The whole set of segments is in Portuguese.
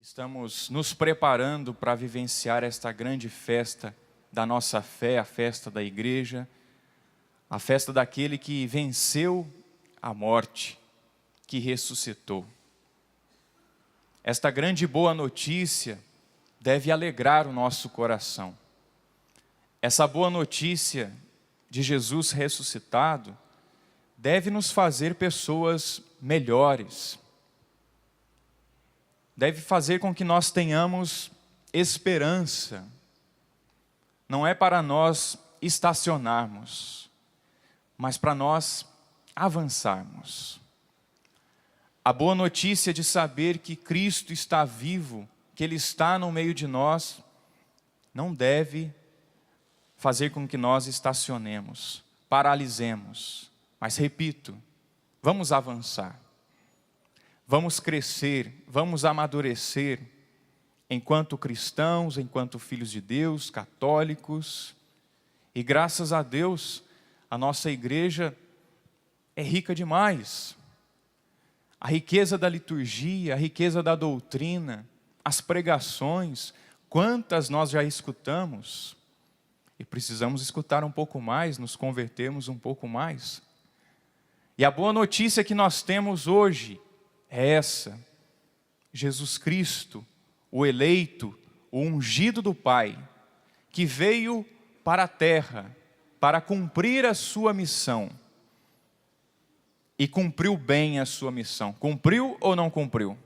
Estamos nos preparando para vivenciar esta grande festa da nossa fé, a festa da igreja, a festa daquele que venceu a morte, que ressuscitou. Esta grande e boa notícia deve alegrar o nosso coração. Essa boa notícia de Jesus ressuscitado deve nos fazer pessoas melhores. Deve fazer com que nós tenhamos esperança. Não é para nós estacionarmos, mas para nós avançarmos. A boa notícia de saber que Cristo está vivo, que Ele está no meio de nós, não deve fazer com que nós estacionemos, paralisemos. Mas repito, vamos avançar. Vamos crescer, vamos amadurecer, enquanto cristãos, enquanto filhos de Deus, católicos. E graças a Deus, a nossa igreja é rica demais. A riqueza da liturgia, a riqueza da doutrina, as pregações, quantas nós já escutamos. E precisamos escutar um pouco mais, nos convertermos um pouco mais. E a boa notícia que nós temos hoje é essa: Jesus Cristo, o eleito, o ungido do Pai, que veio para a terra para cumprir a sua missão. E cumpriu bem a sua missão. Cumpriu ou não cumpriu?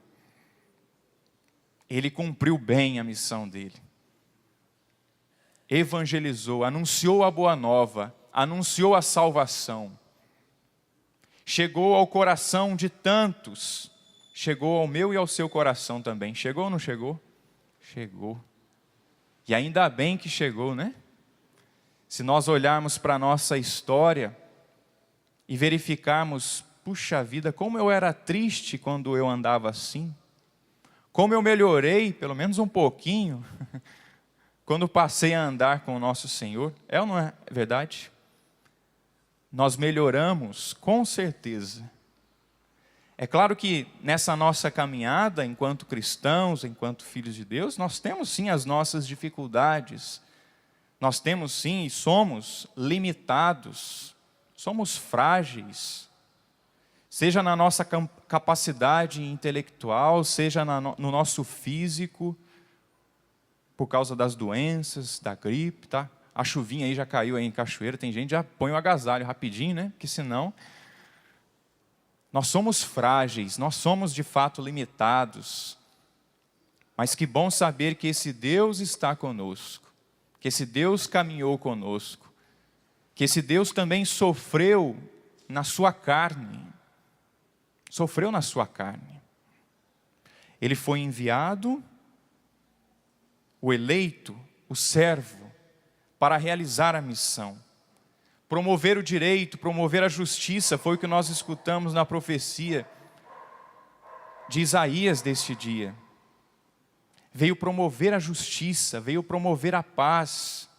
Ele cumpriu bem a missão dele. Evangelizou, anunciou a boa nova, anunciou a salvação. Chegou ao coração de tantos. Chegou ao meu e ao seu coração também. Chegou ou não chegou? Chegou. E ainda bem que chegou, né? Se nós olharmos para a nossa história e verificarmos, puxa vida, como eu era triste quando eu andava assim. Como eu melhorei, pelo menos um pouquinho, quando passei a andar com o nosso Senhor. É ou não é verdade? Nós melhoramos, com certeza. É claro que nessa nossa caminhada, enquanto cristãos, enquanto filhos de Deus, nós temos sim as nossas dificuldades. Nós temos sim e somos limitados, somos frágeis. Seja na nossa capacidade intelectual, seja no nosso físico, por causa das doenças, da gripe, tá? A chuvinha aí já caiu aí em Cachoeira, tem gente que já põe o agasalho rapidinho, né? Porque senão... Nós somos frágeis, nós somos de fato limitados, mas que bom saber que esse Deus está conosco, que esse Deus caminhou conosco, que esse Deus também sofreu na sua carne, Ele foi enviado, o eleito, o servo, para realizar a missão. Promover o direito, promover a justiça, foi o que nós escutamos na profecia de Isaías deste dia. Veio promover a justiça, veio promover a paz.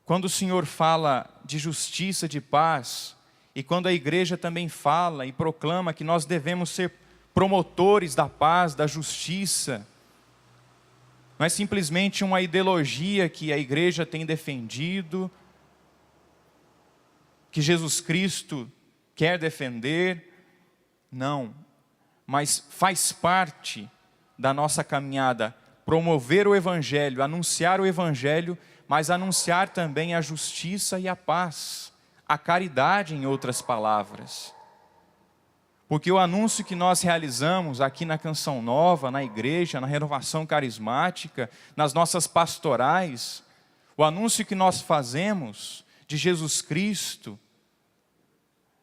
Quando o Senhor fala de justiça, de paz, e quando a igreja também fala e proclama que nós devemos ser promotores da paz, da justiça, não é simplesmente uma ideologia que a igreja tem defendido, que Jesus Cristo quer defender, não. Mas faz parte da nossa caminhada promover o Evangelho, anunciar o Evangelho, mas anunciar também a justiça e a paz, a caridade em outras palavras. Porque o anúncio que nós realizamos aqui na Canção Nova, na igreja, na renovação carismática, nas nossas pastorais, o anúncio que nós fazemos de Jesus Cristo,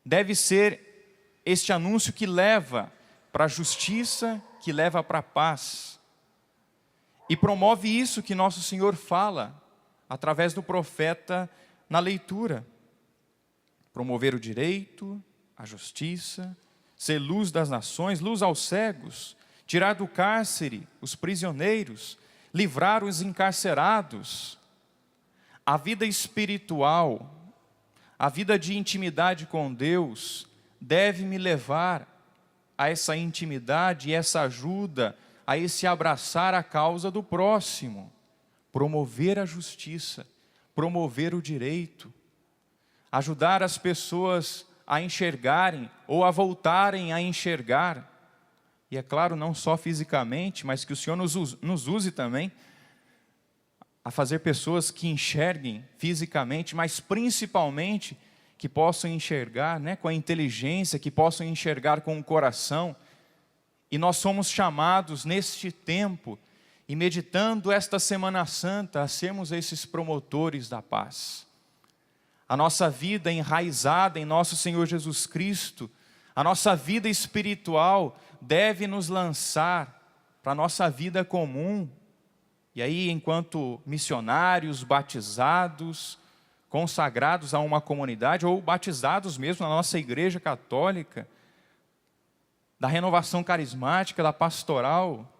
deve ser este anúncio que leva para a justiça, que leva para a paz. E promove isso que nosso Senhor fala, através do profeta na leitura. Promover o direito, a justiça, ser luz das nações, luz aos cegos, tirar do cárcere os prisioneiros, livrar os encarcerados. A vida espiritual, a vida de intimidade com Deus, deve me levar a essa intimidade e essa ajuda, a esse abraçar a causa do próximo, promover a justiça, promover o direito, ajudar as pessoas a enxergarem ou a voltarem a enxergar. E é claro, não só fisicamente, mas que o Senhor nos use também a fazer pessoas que enxerguem fisicamente, mas principalmente que possam enxergar, né, com a inteligência, que possam enxergar com o coração. E nós somos chamados neste tempo, e meditando esta Semana Santa, a sermos esses promotores da paz. A nossa vida enraizada em nosso Senhor Jesus Cristo, a nossa vida espiritual deve nos lançar para a nossa vida comum. E aí, enquanto missionários, batizados, consagrados a uma comunidade, ou batizados mesmo na nossa igreja católica, da renovação carismática, da pastoral,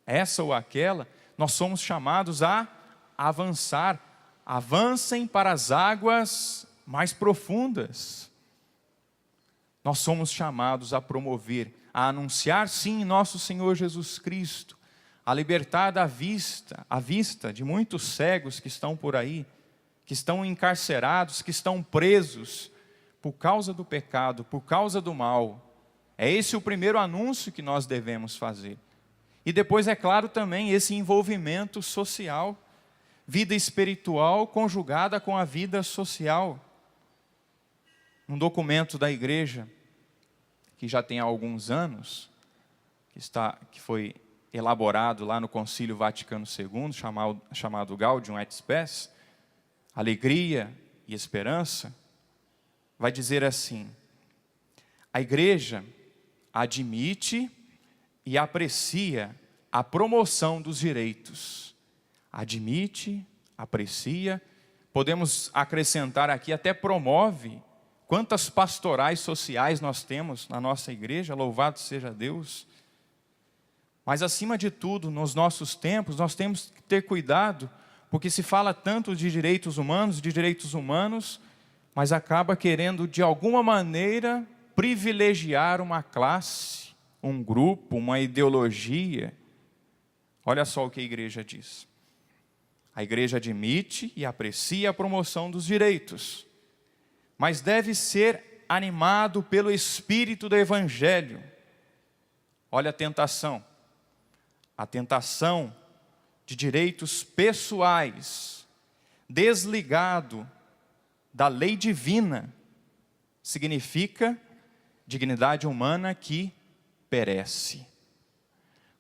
essa ou aquela, nós somos chamados a avançar. Avancem para as águas mais profundas. Nós somos chamados a promover, a anunciar sim nosso Senhor Jesus Cristo, a libertar a vista de muitos cegos que estão por aí, que estão encarcerados, que estão presos por causa do pecado, por causa do mal. É esse o primeiro anúncio que nós devemos fazer. E depois, é claro, também esse envolvimento social, vida espiritual conjugada com a vida social. Um documento da igreja, que já tem alguns anos, que foi elaborado lá no Concílio Vaticano II, chamado Gaudium et Spes, Alegria e Esperança, vai dizer assim: a igreja admite e aprecia a promoção dos direitos. Admite, aprecia, podemos acrescentar aqui, até promove. Quantas pastorais sociais nós temos na nossa igreja, louvado seja Deus. Mas acima de tudo, nos nossos tempos, nós temos que ter cuidado, porque se fala tanto de direitos humanos, mas acaba querendo de alguma maneira privilegiar uma classe, um grupo, uma ideologia. Olha só o que a igreja diz. A igreja admite e aprecia a promoção dos direitos, mas deve ser animado pelo espírito do Evangelho. Olha a tentação de direitos pessoais, desligado da lei divina, significa dignidade humana que perece.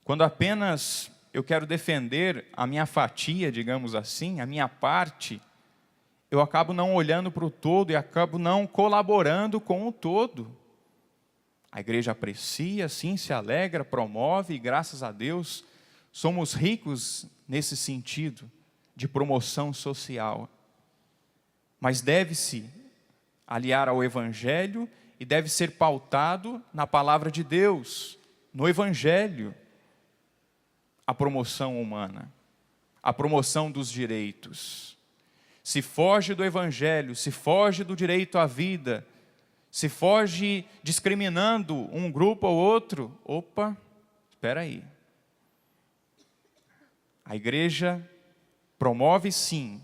Quando apenas eu quero defender a minha fatia, digamos assim, a minha parte, eu acabo não olhando para o todo e acabo não colaborando com o todo. A igreja aprecia, sim, se alegra, promove, e graças a Deus somos ricos nesse sentido de promoção social. Mas deve-se aliar ao Evangelho e deve ser pautado na palavra de Deus, no Evangelho, a promoção humana, a promoção dos direitos. Se foge do Evangelho, se foge do direito à vida, se foge discriminando um grupo ou outro, opa, espera aí. A igreja promove sim,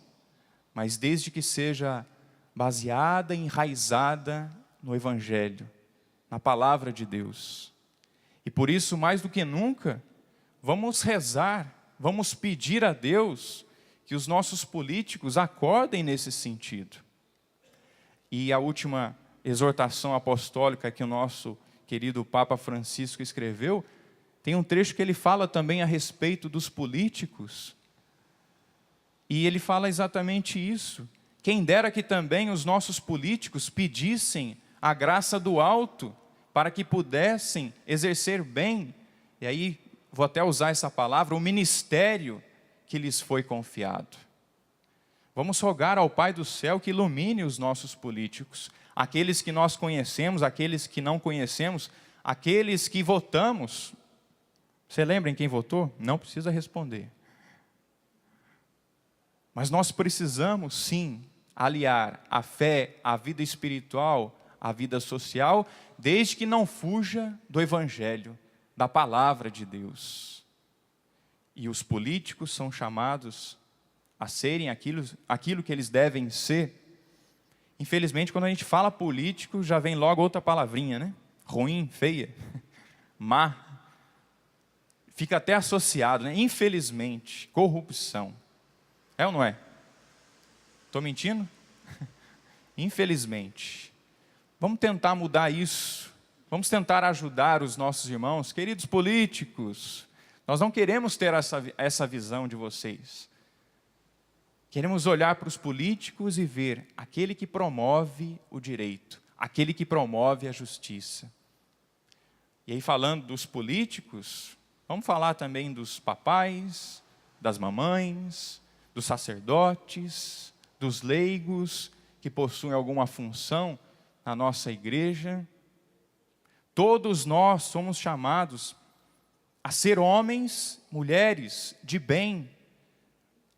mas desde que seja baseada, enraizada no Evangelho, na palavra de Deus. E por isso, mais do que nunca, vamos rezar, vamos pedir a Deus que os nossos políticos acordem nesse sentido. E a última exortação apostólica que o nosso querido Papa Francisco escreveu, tem um trecho que ele fala também a respeito dos políticos. E ele fala exatamente isso. Quem dera que também os nossos políticos pedissem a graça do alto para que pudessem exercer bem, e aí vou até usar essa palavra, o ministério que lhes foi confiado. Vamos rogar ao Pai do céu que ilumine os nossos políticos, aqueles que nós conhecemos, aqueles que não conhecemos, aqueles que votamos. Você lembra em quem votou? Não precisa responder. Mas nós precisamos sim aliar a fé, a vida espiritual, a vida social, desde que não fuja do Evangelho, da palavra de Deus. E os políticos são chamados a serem aquilo que eles devem ser. Infelizmente, quando a gente fala político, já vem logo outra palavrinha, né? Ruim, feia, má. Fica até associado, né? Infelizmente, corrupção. É ou não é? Estou mentindo? Infelizmente. Vamos tentar mudar isso. Vamos tentar ajudar os nossos irmãos. Queridos políticos, nós não queremos ter essa visão de vocês. Queremos olhar para os políticos e ver aquele que promove o direito, aquele que promove a justiça. E aí, falando dos políticos, vamos falar também dos papais, das mamães, dos sacerdotes, dos leigos que possuem alguma função na nossa igreja. Todos nós somos chamados a ser homens, mulheres de bem,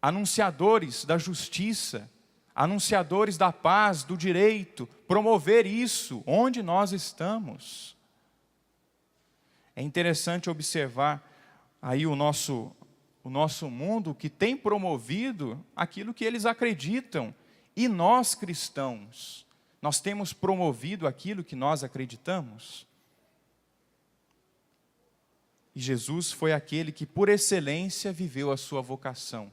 anunciadores da justiça, anunciadores da paz, do direito, promover isso onde nós estamos. É interessante observar aí o nosso mundo que tem promovido aquilo que eles acreditam. E nós cristãos, nós temos promovido aquilo que nós acreditamos. E Jesus foi aquele que por excelência viveu a sua vocação.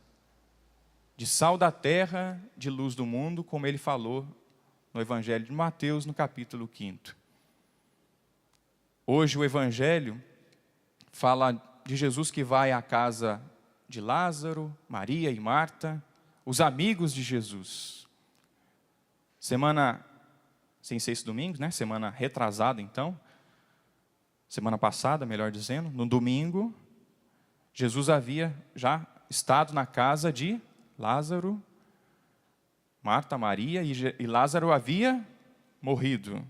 De sal da terra, de luz do mundo, como ele falou no Evangelho de Mateus, no capítulo 5. Hoje o Evangelho fala de Jesus que vai à casa de Lázaro, Maria e Marta, os amigos de Jesus. Semana, sem ser esse domingo, né? Semana retrasada então, semana passada, melhor dizendo, no domingo, Jesus havia já estado na casa de Lázaro, Marta, Maria, e Lázaro havia morrido,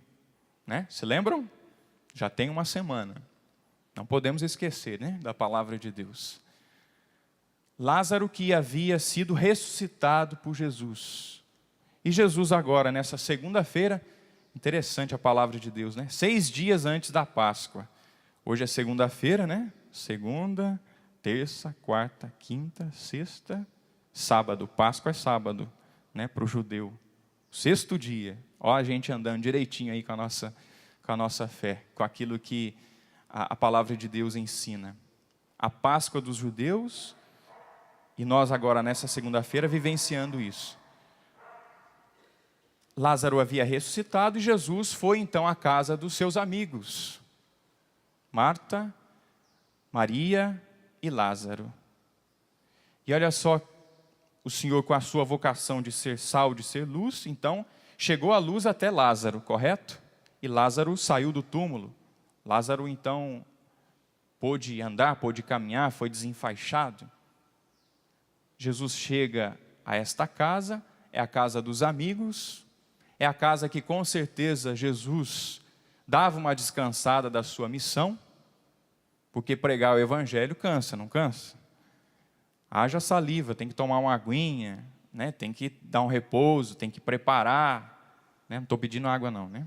né? Se lembram? Já tem uma semana. Não podemos esquecer, né, da palavra de Deus. Lázaro que havia sido ressuscitado por Jesus. E Jesus agora, nessa segunda-feira, interessante a palavra de Deus, né? 6 dias antes da Páscoa. Hoje é segunda-feira, né? Segunda, terça, quarta, quinta, sexta, sábado. Páscoa é sábado, né? Para o judeu. 6º dia. Ó, a gente andando direitinho aí com a nossa fé, com aquilo que a palavra de Deus ensina. A Páscoa dos judeus, e nós agora nessa segunda-feira vivenciando isso. Lázaro havia ressuscitado e Jesus foi então à casa dos seus amigos. Marta, Maria e Lázaro. E olha só, o Senhor com a sua vocação de ser sal, de ser luz, então chegou a luz até Lázaro, correto? E Lázaro saiu do túmulo. Lázaro então pôde andar, pôde caminhar, foi desenfaixado. Jesus chega a esta casa, é a casa dos amigos, é a casa que com certeza Jesus dava uma descansada da sua missão, porque pregar o evangelho cansa, não cansa? Haja saliva, tem que tomar uma aguinha, né? Tem que dar um repouso, tem que preparar, né? Não estou pedindo água não, né?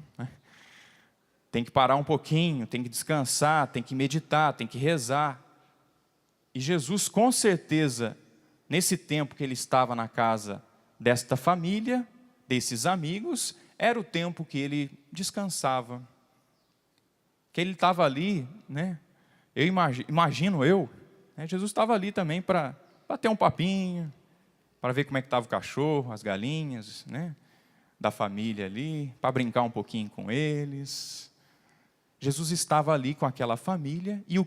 Tem que parar um pouquinho, tem que descansar, tem que meditar, tem que rezar. E Jesus com certeza, nesse tempo que ele estava na casa desta família, desses amigos, era o tempo que ele descansava. Que ele estava ali, né? Eu imagino né? Jesus estava ali também para bater um papinho, para ver como é que estava o cachorro, as galinhas, né? Da família ali, para brincar um pouquinho com eles. Jesus estava ali com aquela família, e o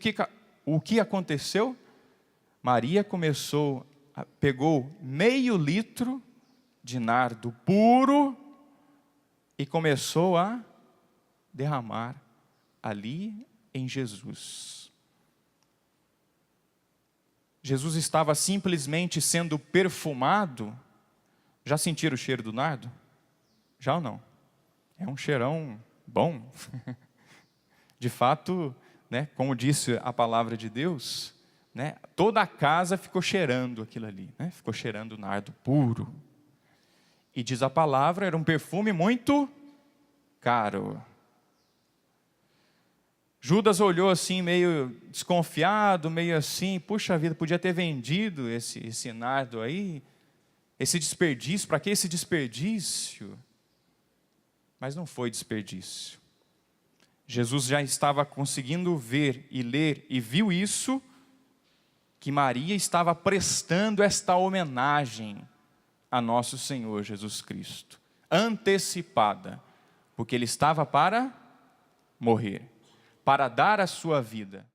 que aconteceu? Maria pegou meio litro de nardo puro e começou a derramar ali em Jesus. Jesus estava simplesmente sendo perfumado. Já sentiram o cheiro do nardo? Já ou não? É um cheirão bom. De fato, né, como disse a palavra de Deus, né, toda a casa ficou cheirando aquilo ali, né, ficou cheirando nardo puro. E diz a palavra, era um perfume muito caro. Judas olhou assim, meio desconfiado, meio assim, puxa vida, podia ter vendido esse nardo aí, esse desperdício, para que esse desperdício? Mas não foi desperdício. Jesus já estava conseguindo ver e ler, e viu isso, que Maria estava prestando esta homenagem a nosso Senhor Jesus Cristo, antecipada, porque Ele estava para morrer, para dar a sua vida.